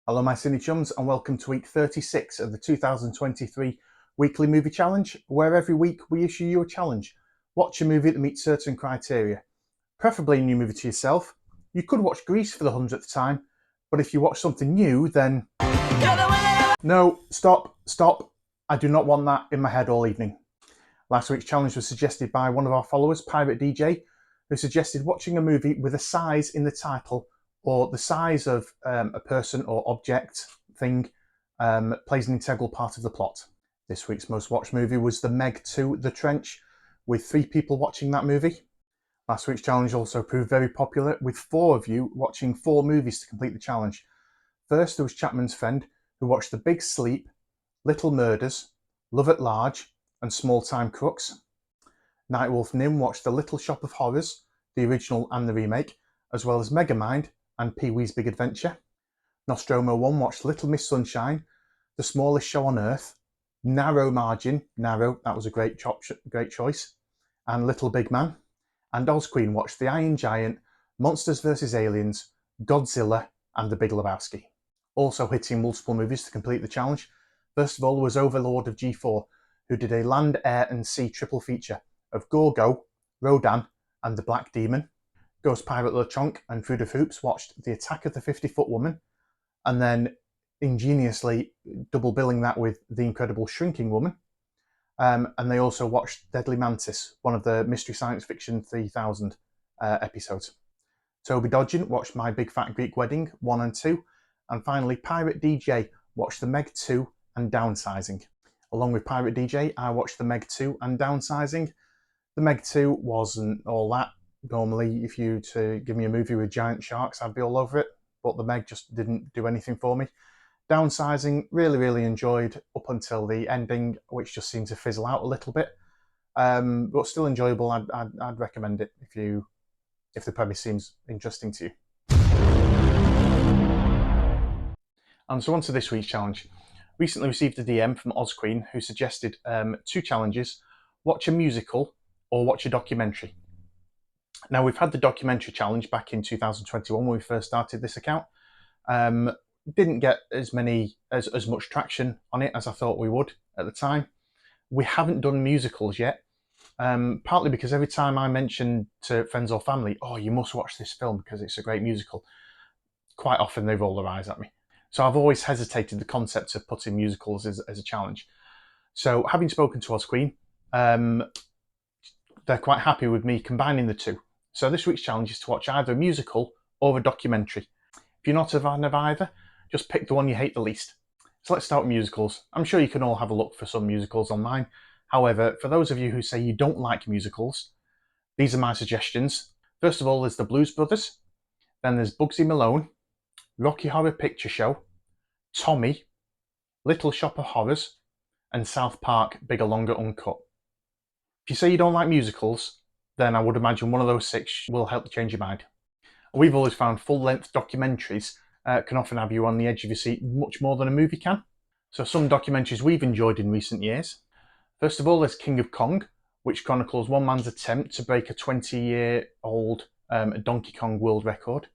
Hello my cine chums and welcome to week 36 of the 2023 Weekly Movie Challenge, where every week we issue you a challenge. Watch a movie that meets certain criteria, preferably a new movie to yourself. You could watch Grease for the 100th time, but if you watch something new then... No, stop. I do not want that in my head all evening. Last week's challenge was suggested by one of our followers, PirateDJ, who suggested watching a movie with a size in the title or the size of a person or object, thing, plays an integral part of the plot. This week's most watched movie was The Meg 2, The Trench, with 3 people watching that movie. Last week's challenge also proved very popular, with 4 of you watching 4 movies to complete the challenge. First, there was Chapman's friend, who watched The Big Sleep, Little Murders, Love at Large, and Small Time Crooks. Nightwolf Nim watched The Little Shop of Horrors, the original and the remake, as well as Megamind and Pee-wee's Big Adventure. Nostromo 1 watched Little Miss Sunshine, The Smallest Show on Earth, Narrow Margin, that was a great choice, and Little Big Man. And Oz Queen watched The Iron Giant, Monsters vs. Aliens, Godzilla, and The Big Lebowski. Also hitting multiple movies to complete the challenge. First of all was Overlord of G4, who did a land, air and sea triple feature of Gorgo, Rodan and the Black Demon. Ghost Pirate LeChonk and Food of Hoops watched The Attack of the 50-Foot Woman, and then ingeniously double billing that with The Incredible Shrinking Woman. And they also watched Deadly Mantis, one of the Mystery Science Fiction 3000 episodes. Toby Dodgen watched My Big Fat Greek Wedding 1 and 2, and finally PirateDJ watched The Meg 2 and Downsizing. Along with PirateDJ, I watched The Meg 2 and Downsizing. The Meg 2 wasn't all that. Normally, if you to give me a movie with giant sharks, I'd be all over it, but The Meg just didn't do anything for me. Downsizing, really enjoyed up until the ending, which just seemed to fizzle out a little bit, but still enjoyable. I'd recommend it if the premise seems interesting to you. And so on to this week's challenge. Recently received a DM from Oz Queen who suggested 2 challenges: watch a musical or watch a documentary. Now, we've had the documentary challenge back in 2021 when we first started this account. Didn't get as much traction on it as I thought we would at the time. We haven't done musicals yet, partly because every time I mention to friends or family, oh, you must watch this film because it's a great musical, quite often they roll their eyes at me. So I've always hesitated the concept of putting musicals as a challenge. So having spoken to Oz Queen, they're quite happy with me combining the 2. So this week's challenge is to watch either a musical or a documentary. If you're not a fan of either, just pick the one you hate the least. So let's start with musicals. I'm sure you can all have a look for some musicals online. However, for those of you who say you don't like musicals, these are my suggestions. First of all, there's The Blues Brothers. Then there's Bugsy Malone, Rocky Horror Picture Show, Tommy, Little Shop of Horrors, and South Park Bigger Longer Uncut. If you say you don't like musicals, then I would imagine one of those 6 will help change your mind. We've always found full-length documentaries can often have you on the edge of your seat much more than a movie can. So some documentaries we've enjoyed in recent years. First of all, there's King of Kong, which chronicles one man's attempt to break a 20-year-old Donkey Kong world record.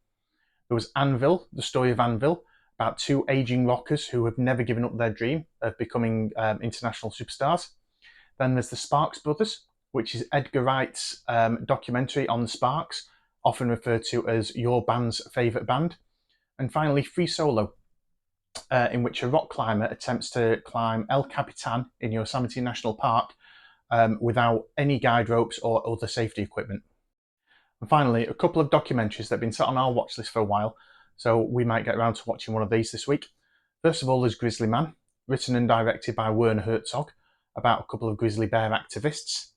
There was Anvil, the story of Anvil, about 2 aging rockers who have never given up their dream of becoming international superstars. Then there's The Sparks Brothers, which is Edgar Wright's documentary on the Sparks, often referred to as your band's favourite band. And finally, Free Solo, in which a rock climber attempts to climb El Capitan in Yosemite National Park without any guide ropes or other safety equipment. And finally, a couple of documentaries that have been sat on our watch list for a while, so we might get around to watching one of these this week. First of all, there's Grizzly Man, written and directed by Werner Herzog, about a couple of grizzly bear activists.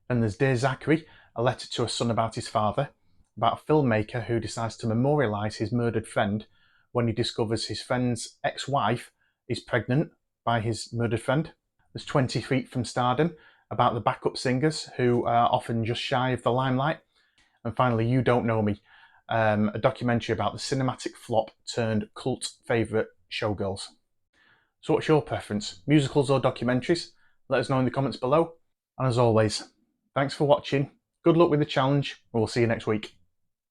Then there's Dear Zachary, a letter to a son about his father, about a filmmaker who decides to memorialise his murdered friend when he discovers his friend's ex-wife is pregnant by his murdered friend. There's 20 Feet from Stardom, about the backup singers who are often just shy of the limelight. And finally, You Don't Know Me, a documentary about the cinematic flop turned cult favourite Showgirls. So what's your preference, musicals or documentaries? Let us know in the comments below. And as always, thanks for watching, good luck with the challenge, and we'll see you next week.